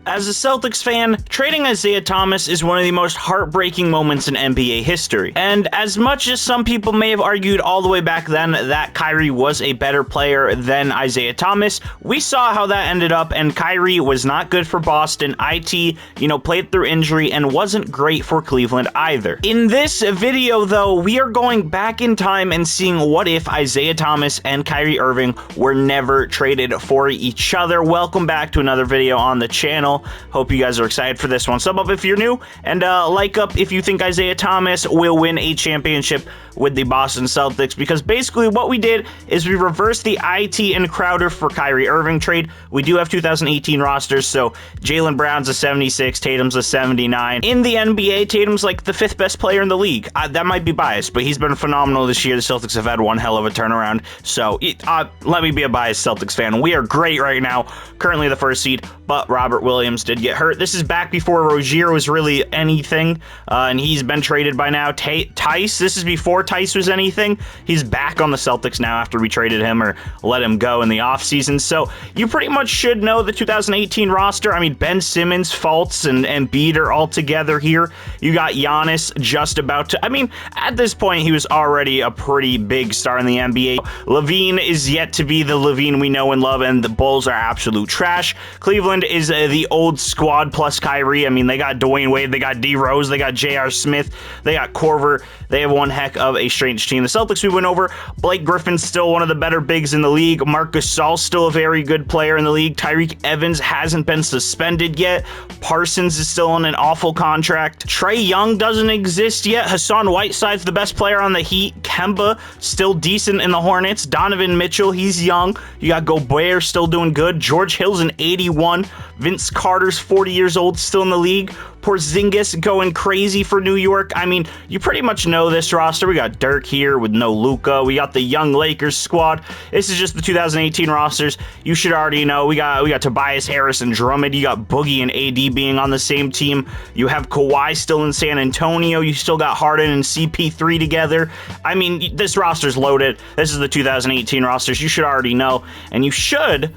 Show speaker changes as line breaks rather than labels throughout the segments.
As a Celtics fan, trading Isaiah Thomas is one of the most heartbreaking moments in NBA history. And as much as some people may have argued all the way back then that Kyrie was a better player than Isaiah Thomas, we saw how that ended up, and Kyrie was not good for Boston. IT, played through injury and wasn't great for Cleveland either. In this video, though, we are going back in time and seeing what if Isaiah Thomas and Kyrie Irving were never traded for each other. Welcome back to another video on the channel. Hope you guys are excited for this one. Sub up if you're new, and like up if you think Isaiah Thomas will win a championship with the Boston Celtics, because basically what we did is we reversed the IT and Crowder for Kyrie Irving trade. We do have 2018 rosters, so Jaylen Brown's a 76, Tatum's a 79. In the NBA, Tatum's like the 5th best player in the league. That might be biased, but he's been phenomenal this year. The Celtics have had one hell of a turnaround, so let me be a biased Celtics fan. We are great right now, currently the 1st seed, but Robert Williams did get hurt. This is back before Rozier was really anything, and he's been traded by now. Tice, this is before Tice was anything. He's back on the Celtics now after we traded him or let him go in the offseason. So you pretty much should know the 2018 roster. I mean, Ben Simmons, Fultz, and Embiid are all together here. You got Giannis just about to... I mean, at this point, he was already a pretty big star in the NBA. LaVine is yet to be the LaVine we know and love, and the Bulls are absolute trash. Cleveland is the old squad plus Kyrie. I mean, they got Dwayne Wade, they got D Rose, they got J.R. Smith, they got Korver. They have one heck of a strange team. The Celtics we went over, Blake Griffin's still one of the better bigs in the league. Marc Gasol's still a very good player in the league. Tyreke Evans hasn't been suspended yet. Parsons is still on an awful contract. Trae Young doesn't exist yet. Hassan Whiteside's the best player on the Heat. Kemba still decent in the Hornets. Donovan Mitchell, he's young. You got Gobert still doing good. George Hill's an 81. Vince Carter's 40 years old, still in the league. Porzingis going crazy for New York. I mean, you pretty much know this roster. We got Dirk here with no Luka. We got the young Lakers squad. This is just the 2018 rosters. You should already know. We got Tobias Harris and Drummond. You got Boogie and AD being on the same team. You have Kawhi still in San Antonio. You still got Harden and CP3 together. I mean, this roster's loaded. This is the 2018 rosters. You should already know, and you should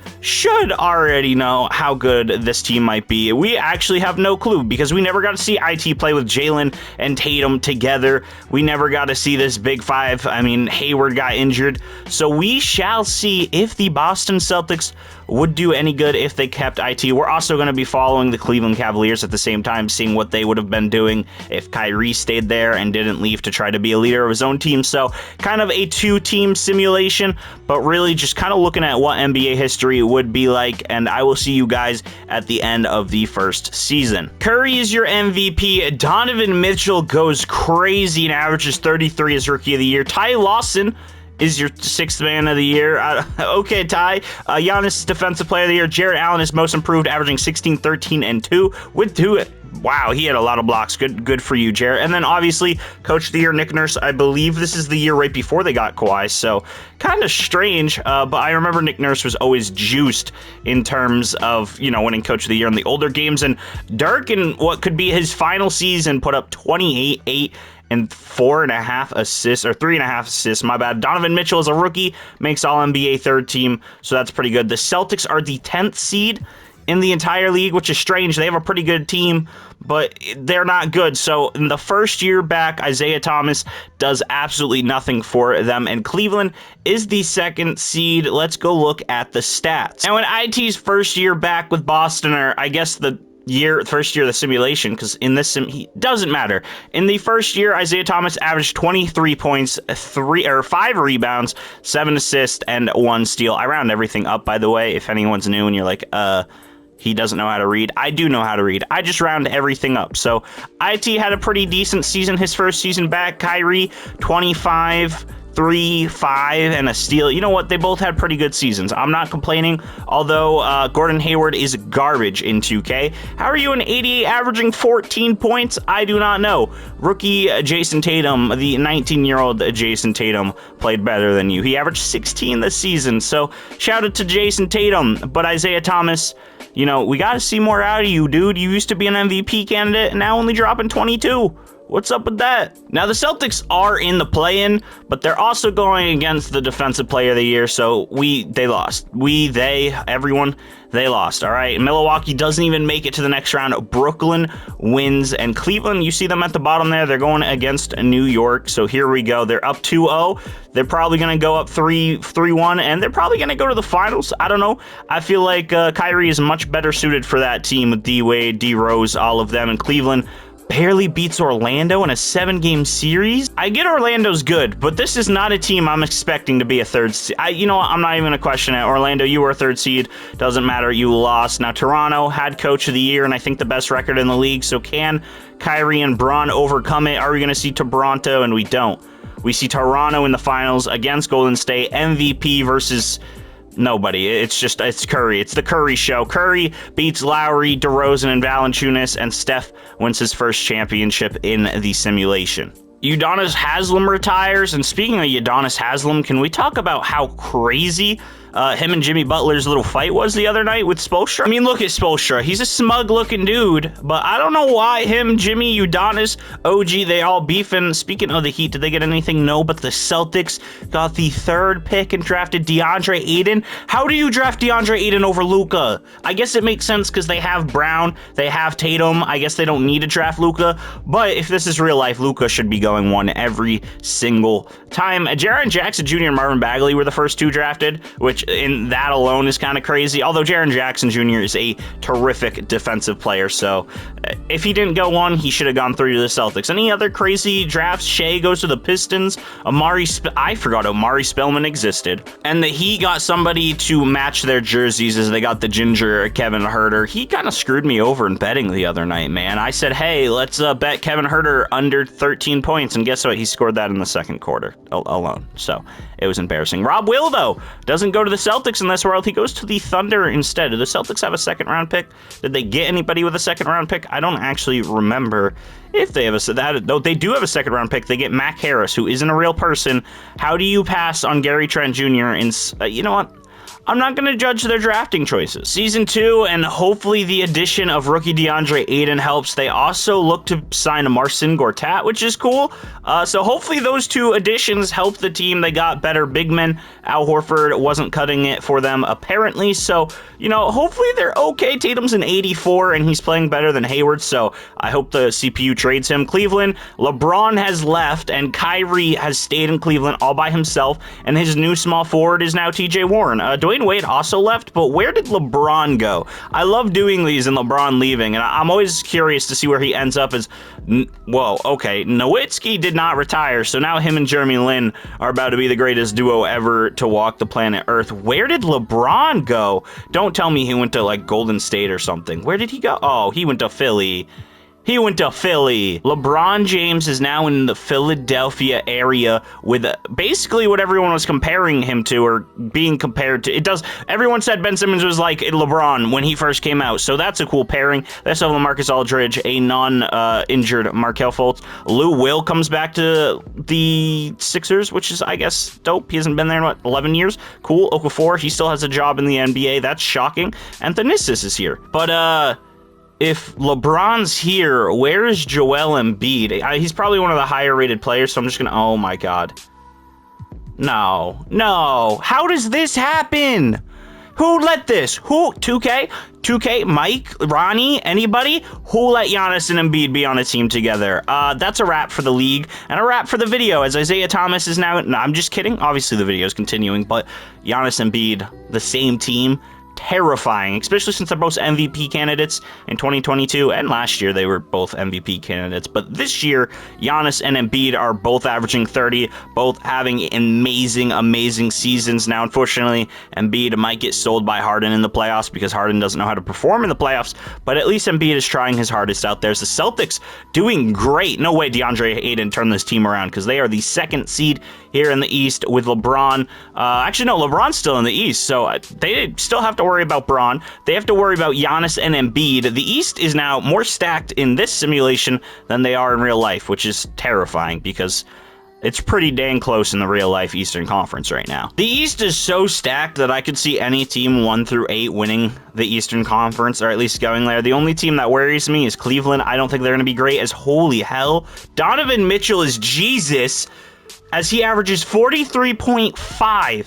already know how good this team might be. We actually have no clue, because we never got to see IT play with Jaylen and Tatum together. We never got to see this big five. I mean, Hayward got injured. So we shall see if the Boston Celtics would do any good if they kept IT. We're also going to be following the Cleveland Cavaliers at the same time, seeing what they would have been doing if Kyrie stayed there and didn't leave to try to be a leader of his own team. So kind of a 2-team simulation, but really just kind of looking at what NBA history would be like, and I will see you guys at the end of the first season. Curry is your MVP. Donovan Mitchell goes crazy and averages 33 as Rookie of the Year. Ty Lawson is your 6th man of the year. Okay, Ty. Giannis, Defensive Player of the Year. Jarrett Allen is Most Improved, averaging 16, 13, and 2. With 2, wow, he had a lot of blocks. Good for you, Jarrett. And then obviously, Coach of the Year, Nick Nurse. I believe this is the year right before they got Kawhi, so kind of strange. But I remember Nick Nurse was always juiced in terms of, winning Coach of the Year in the older games. And Dirk, in what could be his final season, put up 28, 8, and 4.5 assists, or 3.5 assists, my bad. Donovan Mitchell is a rookie, makes All-NBA 3rd team, so that's pretty good. The Celtics are the 10th seed in the entire league, which is strange. They have a pretty good team, but they're not good. So in the first year back, Isaiah Thomas does absolutely nothing for them, and Cleveland is the 2nd seed. Let's go look at the stats. And when IT's first year back with Boston, or I guess the first year of the simulation, because in this he doesn't matter. In the first year, Isaiah Thomas averaged 23 points, 5 rebounds, 7 assists, and 1 steal. I round everything up, by the way, if anyone's new and you're like, he doesn't know how to read. I do know how to read. I just round everything up. So IT had a pretty decent season his first season back. Kyrie, 25, 3, 5, and a steal. You know what? They both had pretty good seasons. I'm not complaining, although Gordon Hayward is garbage in 2K. How are you in 88 averaging 14 points? I do not know. Rookie Jason Tatum, the 19-year-old Jason Tatum, played better than you. He averaged 16 this season, so shout out to Jason Tatum. But Isaiah Thomas, we got to see more out of you, dude. You used to be an MVP candidate, and now only dropping 22. What's up with that? Now, the Celtics are in the play-in, but they're also going against the Defensive Player of the Year, so they lost. Everyone, they lost, all right? Milwaukee doesn't even make it to the next round. Brooklyn wins, and Cleveland, you see them at the bottom there, they're going against New York, so here we go. They're up 2-0. They're probably going to go up 3-1, and they're probably going to go to the finals. I don't know. I feel like Kyrie is much better suited for that team with D-Wade, D-Rose, all of them, and Cleveland barely beats Orlando in a 7-game series. I get Orlando's good, but this is not a team I'm expecting to be a third seed. You know what? I'm not even going to question it. Orlando, you were a third seed. Doesn't matter. You lost. Now, Toronto had coach of the year and I think the best record in the league. So can Kyrie and Bron overcome it? Are we going to see Toronto? And we don't. We see Toronto in the finals against Golden State. MVP versus nobody. It's Curry. It's the Curry show. Curry beats Lowry, DeRozan, and Valanciunas, and Steph wins his first championship in the simulation. Udonis Haslem retires, and speaking of Udonis Haslem, can we talk about how crazy him and Jimmy Butler's little fight was the other night with Spoelstra? I mean, look at Spoelstra. He's a smug-looking dude, but I don't know why him, Jimmy, Udonis, OG, they all beefing. Speaking of the Heat, did they get anything? No, but the Celtics got the 3rd pick and drafted DeAndre Ayton. How do you draft DeAndre Ayton over Luka? I guess it makes sense because they have Brown, they have Tatum. I guess they don't need to draft Luka, but if this is real life, Luka should be going 1 every single time. Jaren Jackson Jr. and Marvin Bagley were the first 2 drafted, which in that alone is kind of crazy, although Jaren Jackson Jr. is a terrific defensive player, so if he didn't go 1, he should have gone 3 to the Celtics. Any other crazy drafts? Shea goes to the Pistons. I forgot Omari Spellman existed. And the Heat got somebody to match their jerseys as they got the ginger Kevin Huerter. He kind of screwed me over in betting the other night, man. I said, hey, let's bet Kevin Huerter under 13 points, and guess what? He scored that in the second quarter alone, so it was embarrassing. Rob Will, though, doesn't go to the Celtics in this world. He goes to the Thunder instead. Do the Celtics have a 2nd-round pick? Did they get anybody with a 2nd-round pick? I don't actually remember if they have though they do have a 2nd-round pick. They get Mac Harris, who isn't a real person. How do you pass on Gary Trent Jr.? You know what? I'm not going to judge their drafting choices. Season 2, and hopefully the addition of rookie DeAndre Ayton helps. They also look to sign a Marcin Gortat, which is cool. So hopefully those 2 additions help the team. They got better big men. Al Horford wasn't cutting it for them, apparently. So, you know, hopefully they're okay. Tatum's an 84, and he's playing better than Hayward, so I hope the CPU trades him. Cleveland, LeBron has left, and Kyrie has stayed in Cleveland all by himself, and his new small forward is now TJ Warren. Dwayne Wade also left, but where did LeBron go? I love doing these and LeBron leaving, and I'm always curious to see where he ends up. Whoa, okay, Nowitzki did not retire, so now him and Jeremy Lin are about to be the greatest duo ever to walk the planet Earth. Where did LeBron go? Don't tell me he went to, like, Golden State or something. Where did he go? Oh, he went to Philly. He went to Philly. LeBron James is now in the Philadelphia area with basically what everyone was comparing him to, or being compared to. Everyone said Ben Simmons was like LeBron when he first came out, so that's a cool pairing. They also have LaMarcus Aldridge, a non-injured Markelle Fultz. Lou Will comes back to the Sixers, which is, I guess, dope. He hasn't been there in, 11 years? Cool. Okafor, he still has a job in the NBA. That's shocking. And Thanasis is here. But, if LeBron's here, where is Joel Embiid? He's probably one of the higher rated players, so I'm just gonna, oh my god. No. How does this happen? Who let this? Who? 2K? 2K? Mike? Ronnie? Anybody? Who let Giannis and Embiid be on a team together? That's a wrap for the league, and a wrap for the video, as Isaiah Thomas is now, no, I'm just kidding. Obviously the video is continuing, but Giannis and Embiid, the same team. Terrifying, especially since they're both MVP candidates in 2022, and last year they were both MVP candidates. But this year, Giannis and Embiid are both averaging 30, both having amazing seasons. Now, unfortunately, Embiid might get sold by Harden in the playoffs because Harden doesn't know how to perform in the playoffs, but at least Embiid is trying his hardest out there. The Celtics doing great. No way DeAndre Ayton turned this team around, because they are the 2nd seed here in the East with LeBron. Actually, no, LeBron's still in the East, so they still have to worry about Bron. They have to worry about Giannis and Embiid. The East is now more stacked in this simulation than they are in real life, which is terrifying because It's pretty dang close in the real-life Eastern Conference right now. The East is so stacked that I could see any team 1 through 8 winning the Eastern Conference, or at least going there. The only team that worries me is Cleveland. I don't think they're going to be great, as holy hell. Donovan Mitchell is Jesus, as he averages 43.5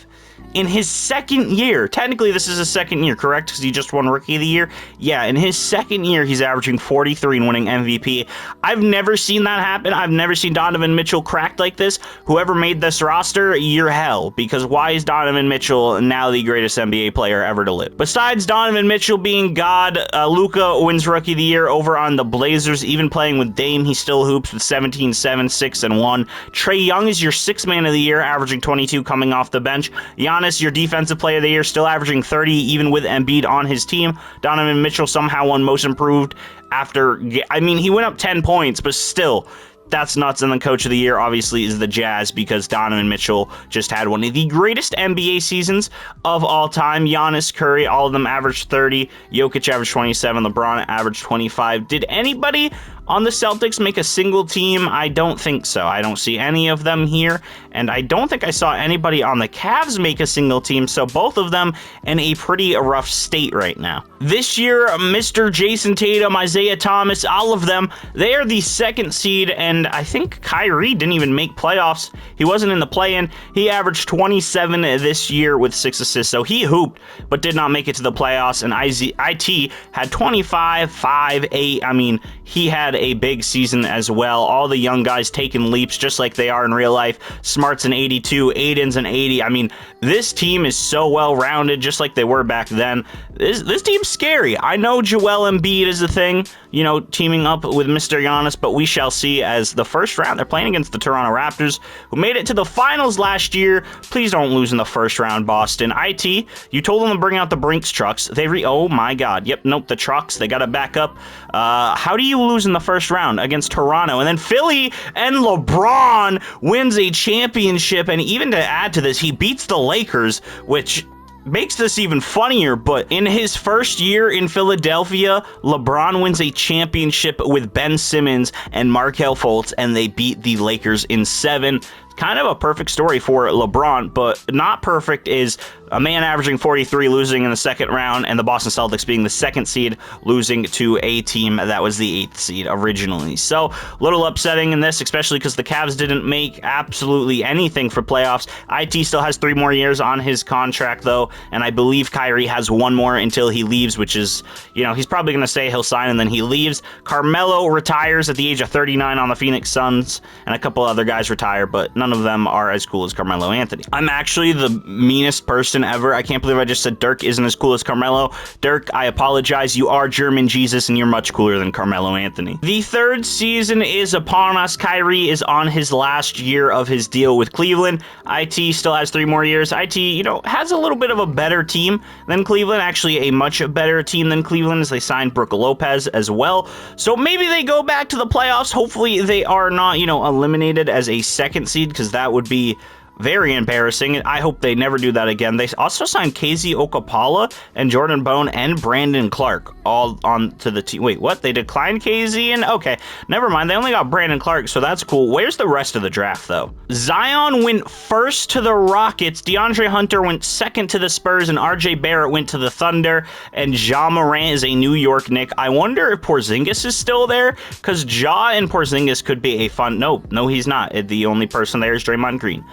in his second year. Technically, this is his second year, correct? Because he just won Rookie of the Year. Yeah, in his second year, he's averaging 43 and winning MVP. I've never seen that happen. I've never seen Donovan Mitchell cracked like this. Whoever made this roster, you're hell. Because why is Donovan Mitchell now the greatest NBA player ever to live? Besides Donovan Mitchell being God, Luka wins Rookie of the Year over on the Blazers. Even playing with Dame, he still hoops with 17, 7, 6, and 1. Trae Young is your 6th man of the year, averaging 22 coming off the bench. Giannis, your defensive player of the year, still averaging 30, even with Embiid on his team. Donovan Mitchell somehow won most improved after, I mean, he went up 10 points, but still, that's nuts. And the coach of the year, obviously, is the Jazz, because Donovan Mitchell just had one of the greatest NBA seasons of all time. Giannis, Curry, all of them averaged 30. Jokic averaged 27. LeBron averaged 25. Did anybody on the Celtics make a single team? I don't think so. I don't see any of them here, and I don't think I saw anybody on the Cavs make a single team, so both of them in a pretty rough state right now. This year, Mr. Jason Tatum, Isaiah Thomas, all of them, they are the 2nd seed, and I think Kyrie didn't even make playoffs. He wasn't in the play-in. He averaged 27 this year with 6 assists, so he hooped, but did not make it to the playoffs, and IT had 25, 5, 8. I mean, he had a big season as well. All the young guys taking leaps just like they are in real life. Smart's an 82, Aiden's an 80. I mean, this team is so well-rounded, just like they were back then. This team's scary. I know Joel Embiid is a thing, you know, teaming up with Mr. Giannis, but we shall see. As the first round, they're playing against the Toronto Raptors, who made it to the finals last year. Please don't lose in the first round, Boston. IT, you told them to bring out the Brinks trucks. Oh my god. Yep, nope, the trucks, they gotta back up. How do you lose in the first round against Toronto? And then Philly and LeBron wins a championship, and even to add to this, he beats the Lakers, which makes this even funnier. But in his first year in Philadelphia, LeBron wins a championship with Ben Simmons and Markelle Fultz, and they beat the Lakers in 7. Kind of a perfect story for LeBron, but not perfect is a man averaging 43 losing in the second round, and the Boston Celtics being the 2nd seed, losing to a team that was the 8th seed originally. So, a little upsetting in this, especially because the Cavs didn't make absolutely anything for playoffs. IT still has 3 more years on his contract, though, and I believe Kyrie has 1 more until he leaves, which is, you know, he's probably going to say he'll sign and then he leaves. Carmelo retires at the age of 39 on the Phoenix Suns, and a couple other guys retire, but none of them are as cool as Carmelo Anthony. I'm actually the meanest person ever. I can't believe I just said Dirk isn't as cool as Carmelo. Dirk, I apologize. You are German Jesus, and you're much cooler than Carmelo Anthony. The 3rd season is upon us. Kyrie is on his last year of his deal with Cleveland. IT still has 3 more years. IT, you know, has a little bit of a better team than Cleveland. Actually, a much better team than Cleveland, as they signed Brook Lopez as well. So maybe they go back to the playoffs. Hopefully they are not, you know, eliminated as a 2nd seed, because that would be very embarrassing. I hope they never do that again. They also signed KZ Okapala and Jordan Bone and Brandon Clark all onto the team. Wait, what? They declined KZ? And okay, never mind. They only got Brandon Clark, so that's cool. Where's the rest of the draft, though? Zion went 1st to the Rockets. DeAndre Hunter went 2nd to the Spurs, and RJ Barrett went to the Thunder, and Ja Morant is a New York Knick. I wonder if Porzingis is still there, because Ja and Porzingis could be a fun... No, he's not. The only person there is Draymond Green.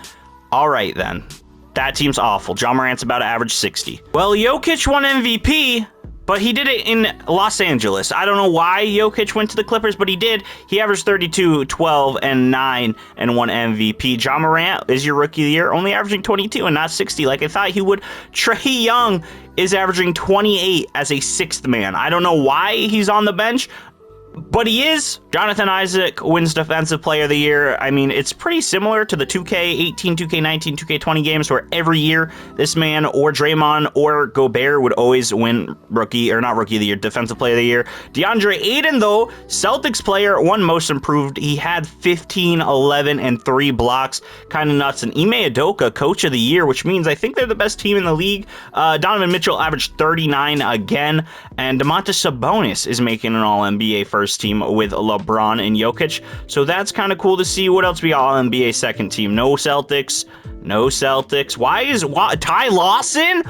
All right, then. That team's awful. Ja Morant's about to average 60. Well, Jokic won MVP, but he did it in Los Angeles. I don't know why Jokic went to the Clippers, but he did. He averaged 32, 12, and 9 and won MVP. Ja Morant is your Rookie of the Year, only averaging 22 and not 60 like I thought he would. Trae Young is averaging 28 as a 6th man. I don't know why he's on the bench, but he is. Jonathan Isaac wins Defensive Player of the Year. I mean, it's pretty similar to the 2K18, 2K19, 2K20 games, where every year this man or Draymond or Gobert would always win Rookie of the Year, Defensive Player of the Year. DeAndre Ayton, though, Celtics player, won Most Improved. He had 15, 11, and 3 blocks. Kind of nuts. And Ime Udoka, Coach of the Year, which means I think they're the best team in the league. Donovan Mitchell averaged 39 again, and Domantas Sabonis is making an All-NBA first first team with LeBron and Jokic. So that's kind of cool to see. What else we got on NBA second team? No Celtics. No Celtics. Why Ty Lawson?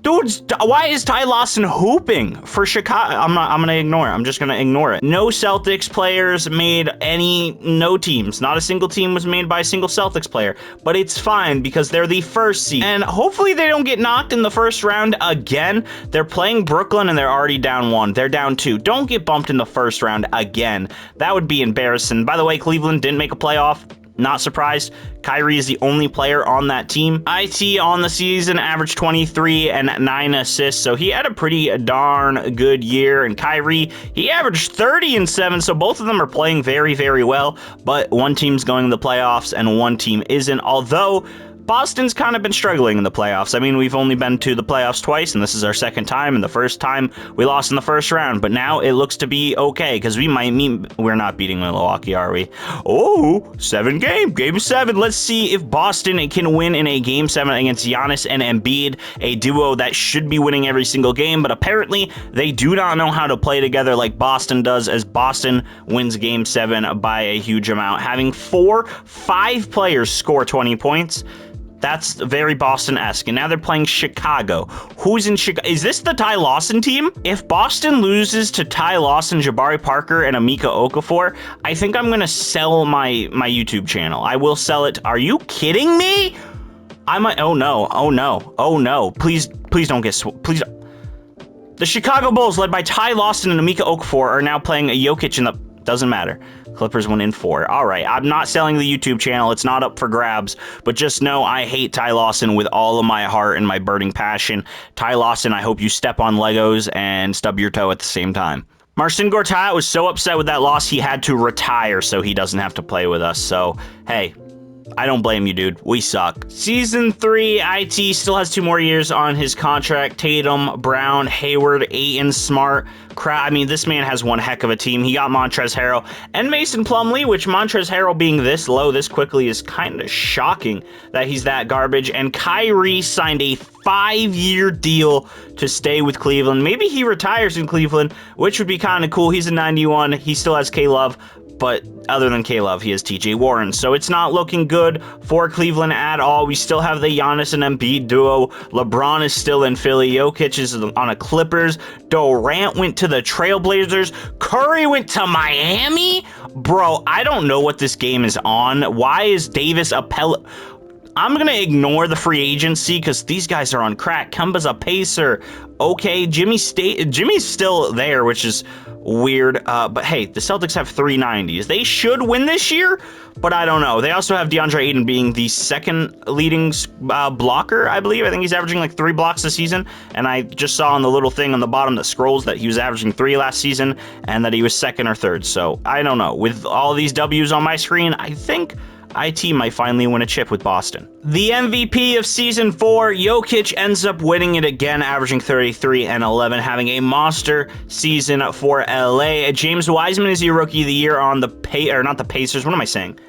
Dude, why is Ty Lawson hooping for Chicago? I'm gonna ignore it. I'm just gonna ignore it. No Celtics players made no teams. Not a single team was made by a single Celtics player. But it's fine because they're the first seed. And hopefully they don't get knocked in the first round again. They're playing Brooklyn and they're already down 1. They're down 2. Don't get bumped in the first round again. That would be embarrassing. By the way, Cleveland didn't make a playoff. Not surprised. Kyrie is the only player on that team. IT on the season averaged 23 and 9 assists, so he had a pretty darn good year. And Kyrie, he averaged 30 and 7, so both of them are playing very, very well. But one team's going to the playoffs and one team isn't, although Boston's kind of been struggling in the playoffs. I mean, we've only been to the playoffs twice, and this is our second time, and the first time we lost in the first round, but now it looks to be okay, because we're not beating Milwaukee, are we? Oh, game 7. Let's see if Boston can win in a game 7 against Giannis and Embiid, a duo that should be winning every single game, but apparently they do not know how to play together like Boston does, as Boston wins game 7 by a huge amount, having 5 players score 20 points. That's very Boston-esque. And now they're playing Chicago. Who's in Chicago? Is this the Ty Lawson team? If Boston loses to Ty Lawson, Jabari Parker, and Emeka Okafor, I think I'm going to sell my YouTube channel. I will sell it. Are you kidding me? Oh no. Please don't get, please. The Chicago Bulls, led by Ty Lawson and Emeka Okafor, are now playing Jokic in the, doesn't matter. Clippers win in 4. All right, I'm not selling the YouTube channel. It's not up for grabs, but just know I hate Ty Lawson with all of my heart and my burning passion. Ty Lawson, I hope you step on Legos and stub your toe at the same time. Marcin Gortat was so upset with that loss, he had to retire so he doesn't have to play with us. So, hey, I don't blame you, dude. We suck. Season 3, IT still has 2 more years on his contract. Tatum, Brown, Hayward, Ayton, Smart, I mean, this man has one heck of a team. He got Montrezl Harrell and Mason Plumlee, which Montrezl Harrell being this low this quickly is kind of shocking that he's that garbage. And Kyrie signed a 5-year deal to stay with Cleveland. Maybe he retires in Cleveland, which would be kind of cool. He's a 91. He still has K-Love. But other than K-Love, he has TJ Warren. So it's not looking good for Cleveland at all. We still have the Giannis and Embiid duo. LeBron is still in Philly. Jokic is on a Clippers. Durant went to the Trailblazers. Curry went to Miami. Bro, I don't know what this game is on. Why is Davis a I'm going to ignore the free agency because these guys are on crack. Kemba's a pacer. Okay, Jimmy's still there, which is weird. But hey, the Celtics have 390s. They should win this year, but I don't know. They also have DeAndre Ayton being the second leading blocker, I believe. I think he's averaging like 3 blocks this season. And I just saw on the little thing on the bottom that scrolls that he was averaging 3 last season and that he was second or third. So I don't know. With all these W's on my screen, I think IT might finally win a chip with Boston. The MVP of Season 4, Jokic, ends up winning it again, averaging 33 and 11, having a monster season for LA. James Wiseman is your Rookie of the Year on the not the Pacers. What am I saying?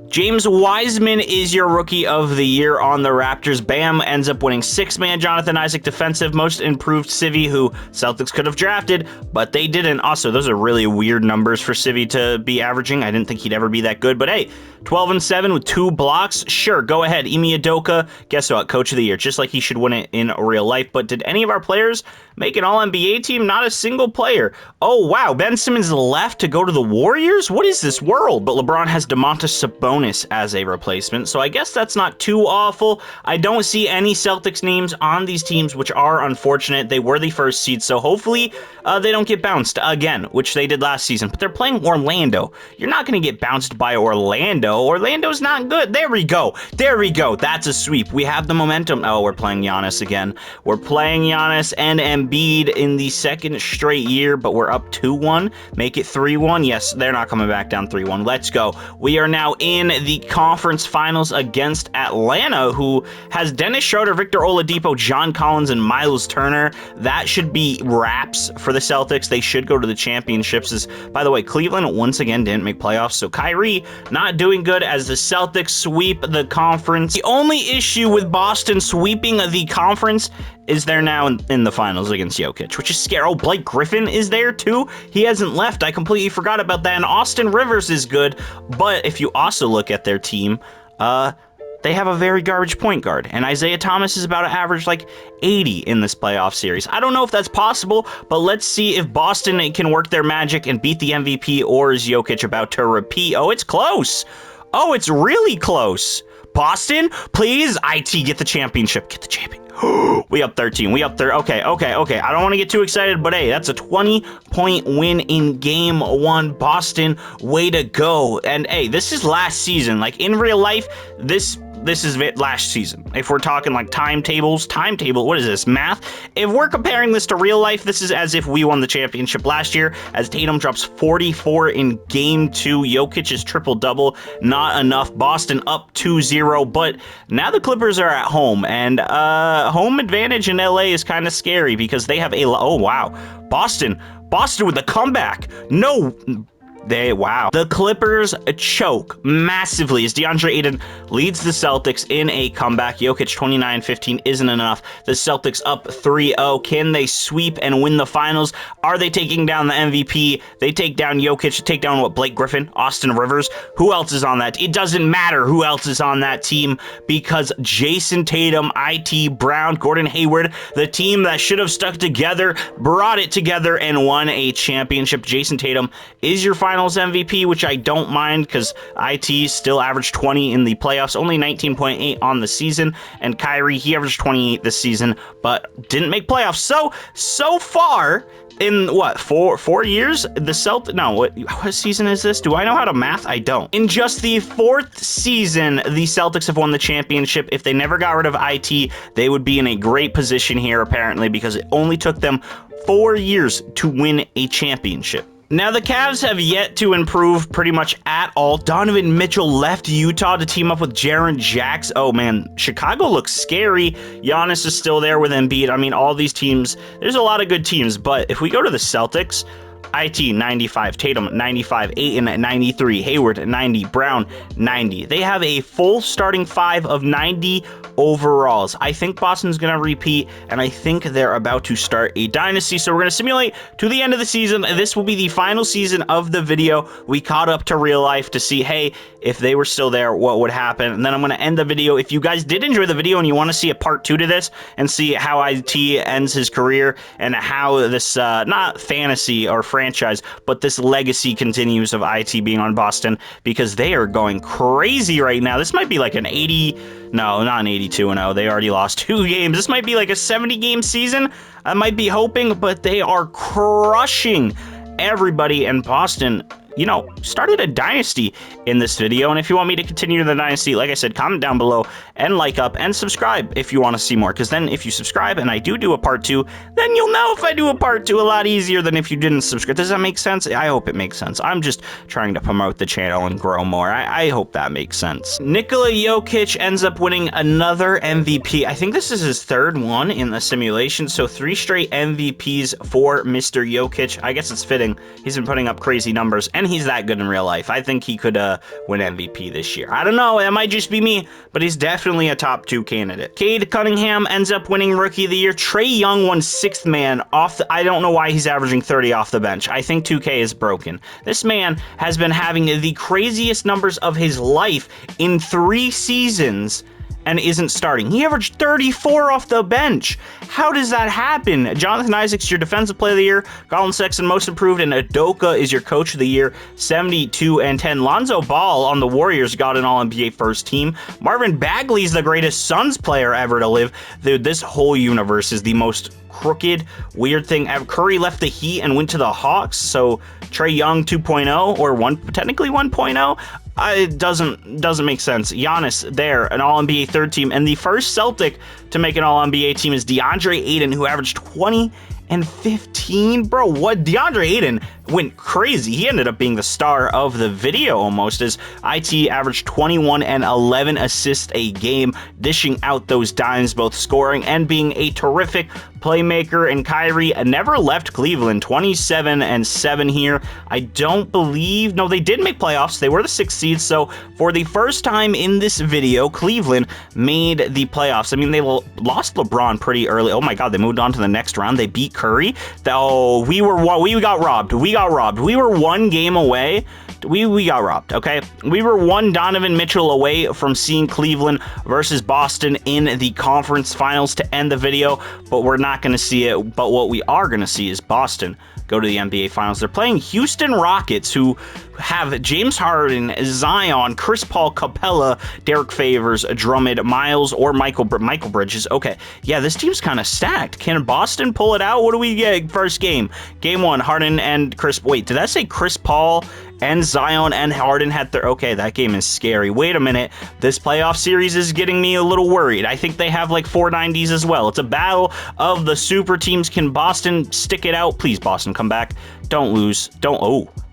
James Wiseman is your Rookie of the Year on the Raptors. Bam ends up winning 6-man. Jonathan Isaac, Defensive Most Improved Civi, who Celtics could have drafted, but they didn't. Also, those are really weird numbers for Civi to be averaging. I didn't think he'd ever be that good, but hey, 12 and 7 with 2 blocks. Sure, go ahead. Ime Udoka, guess what? Coach of the Year, just like he should win it in real life. But did any of our players make an All-NBA team? Not a single player. Oh, wow. Ben Simmons left to go to the Warriors? What is this world? But LeBron has Domantas Sabonis as a replacement, so I guess that's not too awful. I don't see any Celtics names on these teams, which are unfortunate. They were the first seed, so hopefully they don't get bounced again, which they did last season. But they're playing Orlando. You're not going to get bounced by Orlando. Orlando's not good. There we go. There we go. That's a sweep. We have the momentum. Oh, we're playing Giannis again. We're playing Giannis and Embiid in the second straight year, but we're up 2-1. Make it 3-1. Yes, they're not coming back down 3-1. Let's go. We are now in the conference finals against Atlanta, who has Dennis Schroeder, Victor Oladipo, John Collins, and Miles Turner. That should be wraps for the Celtics. They should go to the championships. By the way, Cleveland once again didn't make playoffs, so Kyrie not doing doing good as the Celtics sweep the conference. The only issue with Boston sweeping the conference is they're now in the finals against Jokic, which is scary. Oh, Blake Griffin is there too? He hasn't left. I completely forgot about that. And Austin Rivers is good, but if you also look at their team, they have a very garbage point guard, and Isaiah Thomas is about to average like 80 in this playoff series. I don't know if that's possible, but let's see if Boston can work their magic and beat the MVP, or is Jokic about to repeat? Oh, it's close. Oh, it's really close. Boston, please, IT, get the championship. Get the champion. We up 13. We up there. Okay. I don't want to get too excited, but hey, that's a 20-point win in game 1. Boston, way to go. And hey, this is last season. Like in real life, this is last season. If we're talking like timetable, what is this, math? If we're comparing this to real life, this is as if we won the championship last year, as Tatum drops 44 in game 2. Jokic's triple-double, not enough. Boston up 2-0, but now the Clippers are at home, and home advantage in LA is kind of scary because they have oh wow, Boston with the comeback. Wow. The Clippers choke massively as DeAndre Ayton leads the Celtics in a comeback. Jokic 29-15 isn't enough. The Celtics up 3-0. Can they sweep and win the finals? Are they taking down the MVP? They take down Jokic, take down what, Blake Griffin, Austin Rivers? Who else is on that? It doesn't matter who else is on that team because Jason Tatum, IT, Brown, Gordon Hayward, the team that should have stuck together, brought it together and won a championship. Jason Tatum is your finals MVP, which I don't mind because IT still averaged 20 in the playoffs, only 19.8 on the season, and Kyrie, he averaged 28 this season, but didn't make playoffs. So far, in what, four years, the what season is this? Do I know how to math? I don't. In just the 4th season, the Celtics have won the championship. If they never got rid of IT, they would be in a great position here, apparently, because it only took them 4 years to win a championship. Now, the Cavs have yet to improve pretty much at all. Donovan Mitchell left Utah to team up with Jaren Jackson. Oh, man, Chicago looks scary. Giannis is still there with Embiid. I mean, all these teams, there's a lot of good teams, but if we go to the Celtics, IT 95, Tatum 95, Ayton at 93, Hayward at 90, Brown 90. They have a full starting 5 of 90 overalls. I think Boston's going to repeat, and I think they're about to start a dynasty. So we're going to simulate to the end of the season. This will be the final season of the video. We caught up to real life to see, hey, if they were still there, what would happen? And then I'm going to end the video. If you guys did enjoy the video and you want to see a part 2 to this and see how IT ends his career and how this, not fantasy or franchise, but this legacy continues of IT being on Boston, because they are going crazy right now. This might be like an 80, no, not an 82-0. They already lost 2 games. This might be like a 70-game season. I might be hoping, but they are crushing everybody, and Boston, you know, started a dynasty in this video. And if you want me to continue the dynasty, like I said, comment down below and like up and subscribe if you want to see more, because then if you subscribe and I do a part 2, then you'll know if I do a part 2 a lot easier than if you didn't subscribe. Does that make sense? I hope it makes sense. I'm just trying to promote the channel and grow more. I hope that makes sense. Nikola Jokic ends up winning another MVP. I think this is his 3rd one in the simulation, so 3 straight MVPs for Mr. Jokic. I guess it's fitting. He's been putting up crazy numbers, and he's that good in real life. I think he could win MVP this year. I don't know, it might just be me, but he's definitely a top 2 candidate. Cade Cunningham ends up winning Rookie of the Year. Trae Young won 6th man off the, I don't know why he's averaging 30 off the bench. I think 2K is broken. This man has been having the craziest numbers of his life in 3 seasons and isn't starting. He averaged 34 off the bench. How does that happen? Jonathan Isaac's your Defensive Player of the Year. Colin Sexton, Most Improved, and Udoka is your Coach of the Year, 72 and 10. Lonzo Ball on the Warriors got an All-NBA first team. Marvin Bagley's the greatest Suns player ever to live. Dude, this whole universe is the most crooked, weird thing ever. Curry left the Heat and went to the Hawks, so Trae Young 2.0, or technically 1.0. It doesn't make sense. Giannis there, an All-NBA 3rd team, and the first Celtic to make an All-NBA team is DeAndre Ayton, who averaged 20 and 15, bro. What? DeAndre Ayton went crazy. He ended up being the star of the video almost, as IT averaged 21 and 11 assists a game, dishing out those dimes, both scoring and being a terrific playmaker. And Kyrie never left Cleveland, 27 and 7 here. I don't believe, no, they did make playoffs. They were the 6th seed. So for the first time in this video, Cleveland made the playoffs. I mean, they lost LeBron pretty early. Oh my God, they moved on to the next round. They beat Curry. Oh, we got robbed. We were one game away. We got robbed, okay? We were one Donovan Mitchell away from seeing Cleveland versus Boston in the conference finals to end the video, but we're not going to see it. But what we are going to see is Boston go to the NBA Finals. They're playing Houston Rockets, who have James Harden, Zion, Chris Paul, Capella, Derek Favors, Drummond, Miles, or Michael Bridges. Okay, yeah, this team's kind of stacked. Can Boston pull it out? What do we get first game? Game 1, Harden and Chris... Wait, did I say Chris Paul and Zion and Harden had their... Okay, that game is scary. Wait a minute. This playoff series is getting me a little worried. I think they have like 490s as well. It's a battle of the super teams. Can Boston stick it out? Please, Boston, come back. Don't lose. Don't...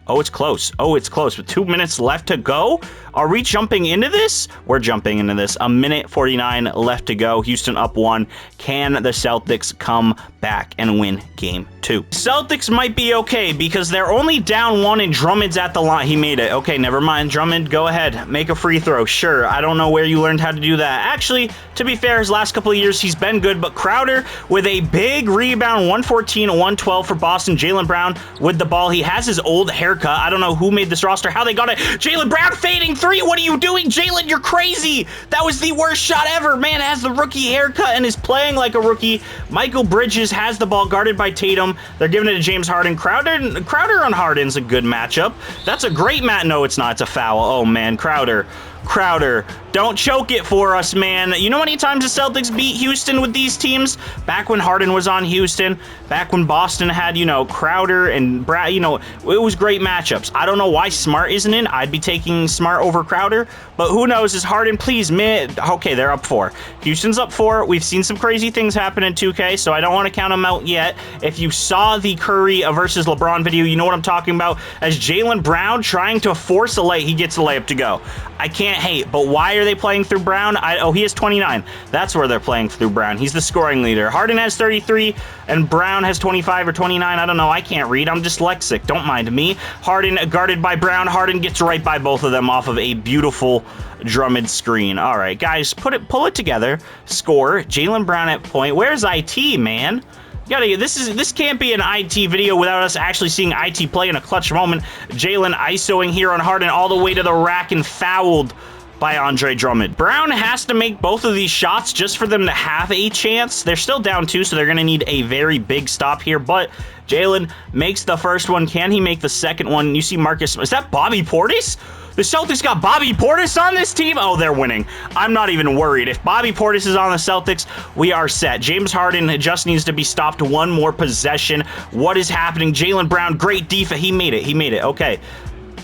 Oh, it's close. Oh, it's close. With 2 minutes left to go. Are we jumping into this? We're jumping into this. 1:49 left to go. Houston up 1. Can the Celtics come back and win game 2? Celtics might be okay because they're only down 1 and Drummond's at the line. He made it. Okay, never mind. Drummond, go ahead. Make a free throw. Sure. I don't know where you learned how to do that. Actually, to be fair, his last couple of years, he's been good. But Crowder with a big rebound, 114 and 112 for Boston. Jaylen Brown with the ball. He has his old haircut. I don't know who made this roster, how they got it. Jaylen Brown fading 3. What are you doing, Jaylen? You're crazy. That was the worst shot ever. Man has the rookie haircut and is playing like a rookie. Michael Bridges has the ball guarded by Tatum. They're giving it to James Harden. Crowder on Harden's a good matchup. That's a great match. No, it's not. It's a foul. Oh, man. Crowder, don't choke it for us, man. You know how many times the Celtics beat Houston with these teams? Back when Harden was on Houston, back when Boston had, Crowder and Brad, it was great matchups. I don't know why Smart isn't in. I'd be taking Smart over Crowder, but who knows? Is Harden, please, man. Okay, they're up 4. Houston's up 4. We've seen some crazy things happen in 2K, so I don't want to count them out yet. If you saw the Curry versus LeBron video, you know what I'm talking about. As Jaylen Brown trying to force a lay, he gets the layup to go. I can't hate, but why are they playing through Brown? He has 29. That's where they're playing through Brown. He's the scoring leader. Harden has 33, and Brown has 25 or 29. I don't know. I can't read. I'm dyslexic. Don't mind me. Harden guarded by Brown. Harden gets right by both of them off of a beautiful Drummond screen. All right, guys, pull it together. Score. Jaylen Brown at point. Where's IT, man? This can't be an IT video without us actually seeing IT play in a clutch moment. Jaylen ISOing here on Harden all the way to the rack and fouled by Andre Drummond. Brown has to make both of these shots just for them to have a chance. They're still down 2, so they're going to need a very big stop here, but Jaylen makes the first one. Can he make the second one? You see Marcus. Is that Bobby Portis? The Celtics got Bobby Portis on this team? Oh, they're winning. I'm not even worried. If Bobby Portis is on the Celtics, we are set. James Harden just needs to be stopped one more possession. What is happening? Jaylen Brown, great defense. He made it. Okay.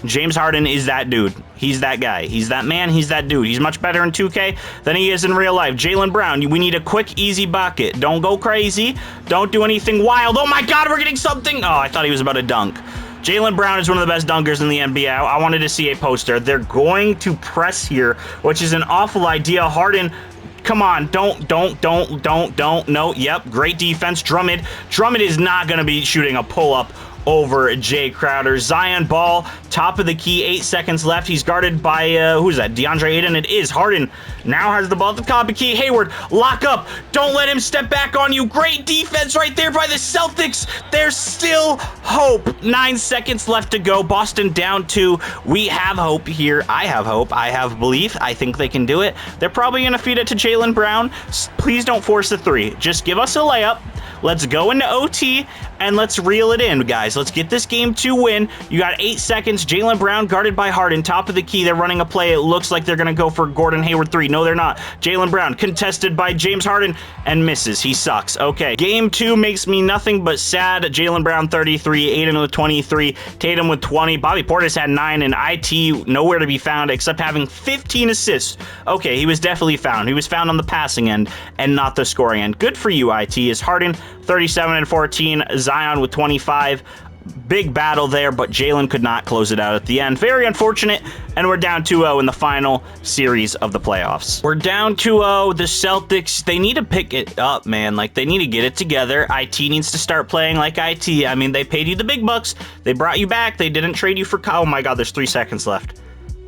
James Harden is that dude. He's that guy. He's that man. He's that dude. He's much better in 2K than he is in real life. Jaylen Brown, we need a quick, easy bucket. Don't go crazy. Don't do anything wild. Oh, my God, we're getting something. Oh, I thought he was about to dunk. Jaylen Brown is one of the best dunkers in the NBA. I wanted to see a poster. They're going to press here, which is an awful idea. Harden, come on. Don't. No, yep, great defense. Drummond is not going to be shooting a pull-up over Jae Crowder. Zion ball, top of the key, 8 seconds left. He's guarded by, who's that? DeAndre Ayton. It is. Harden now has the ball at the top of the key. Hayward, lock up. Don't let him step back on you. Great defense right there by the Celtics. There's still hope. 9 seconds left to go. Boston down 2. We have hope here. I have hope. I have belief. I think they can do it. They're probably going to feed it to Jaylen Brown. Please don't force the 3. Just give us a layup. Let's go into OT. and let's reel it in, guys. Let's get this game to win. You got 8 seconds. Jaylen Brown guarded by Harden, top of the key. They're running a play. It looks like they're going to go for Gordon Hayward 3. No, they're not. Jaylen Brown contested by James Harden and misses. He sucks. Okay, game 2 makes me nothing but sad. Jaylen Brown 33, Aiden with 23, Tatum with 20, Bobby Portis had 9, and IT nowhere to be found except having 15 assists. Okay, he was definitely found. He was found on the passing end and not the scoring end. Good for you, IT. Is Harden 37 and 14, Zion with 25. Big battle there, but Jaylen could not close it out at the end. Very unfortunate, and we're down 2-0 in the final series of the playoffs. We're down 2-0. The Celtics, they need to pick it up, man. Like, they need to get it together. IT needs to start playing like IT. I mean, they paid you the big bucks. They brought you back. They didn't trade you for... Oh, my God, there's 3 seconds left.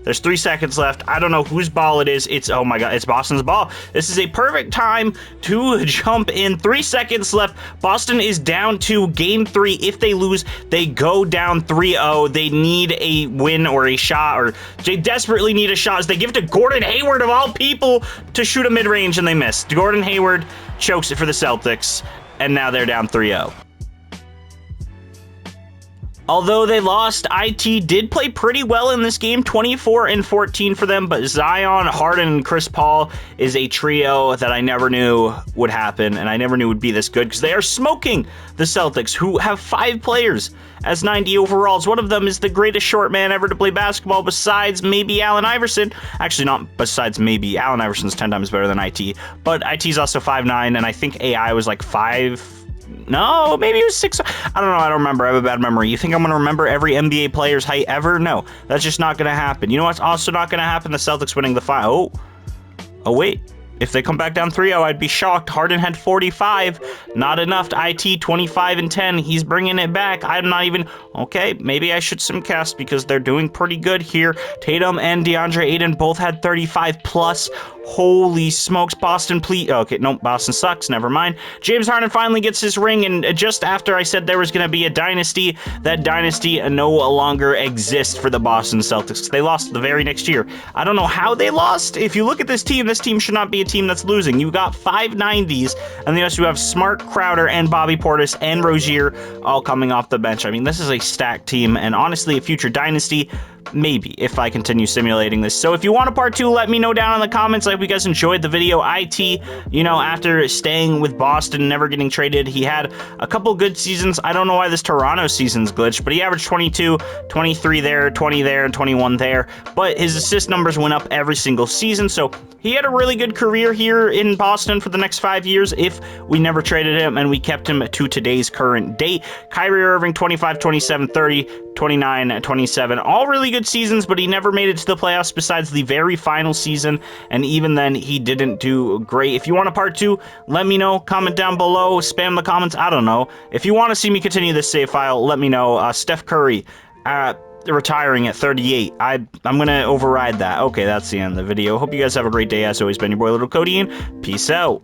There's 3 seconds left. I don't know whose ball it is. It's, oh my God, it's Boston's ball. This is a perfect time to jump in. 3 seconds left. Boston is down to game 3. If they lose, they go down 3-0. They need a win or a shot, or they desperately need a shot as they give it to Gordon Hayward, of all people, to shoot a mid-range, and they miss. Gordon Hayward chokes it for the Celtics, and now they're down 3-0. Although they lost, IT did play pretty well in this game, 24 and 14 for them, but Zion, Harden, and Chris Paul is a trio that I never knew would happen, and I never knew would be this good, because they are smoking the Celtics, who have 5 players as 90 overalls. One of them is the greatest short man ever to play basketball, besides maybe Allen Iverson. Actually, not besides maybe. Allen Iverson's 10 times better than IT, but IT's also 5'9", and I think AI was like 5... No, maybe it was 6. I don't know. I don't remember. I have a bad memory. You think I'm going to remember every NBA player's height ever? No, that's just not going to happen. You know what's also not going to happen? The Celtics winning the final. Oh, wait. If they come back down 3-0, I'd be shocked. Harden had 45. Not enough to IT, 25 and 10. He's bringing it back. I'm not even... Okay, maybe I should simcast because they're doing pretty good here. Tatum and DeAndre Ayton both had 35 plus. Holy smokes, Boston, please. Okay, no, Boston sucks. Never mind. James Harden finally gets his ring, and just after I said there was going to be a dynasty, that dynasty no longer exists for the Boston Celtics. They lost the very next year. I don't know how they lost. If you look at this team should not be a team that's losing. You got 5 90s, and the rest you have Smart, Crowder, and Bobby Portis, and Rozier all coming off the bench. I mean, this is a stacked team, and honestly, a future dynasty, maybe, if I continue simulating this. So if you want a part 2, let me know down in the comments. I hope you guys enjoyed the video. IT, you know, after staying with Boston, never getting traded, he had a couple good seasons. I don't know why this Toronto season's glitched, but he averaged 22, 23 there, 20 there, and 21 there. But his assist numbers went up every single season, so he had a really good career here in Boston for the next 5 years if we never traded him and we kept him to today's current date. Kyrie Irving, 25, 27, 30, 29, 27, all really good seasons, but he never made it to the playoffs besides the very final season, and even then he didn't do great. If you want a part 2, let me know. Comment down below, spam the comments. I don't know. If you want to see me continue this save file, let me know. Steph Curry retiring at 38. I'm gonna override that. Okay, that's the end of the video. Hope you guys have a great day. As always, been your boy Little Cody, and peace out.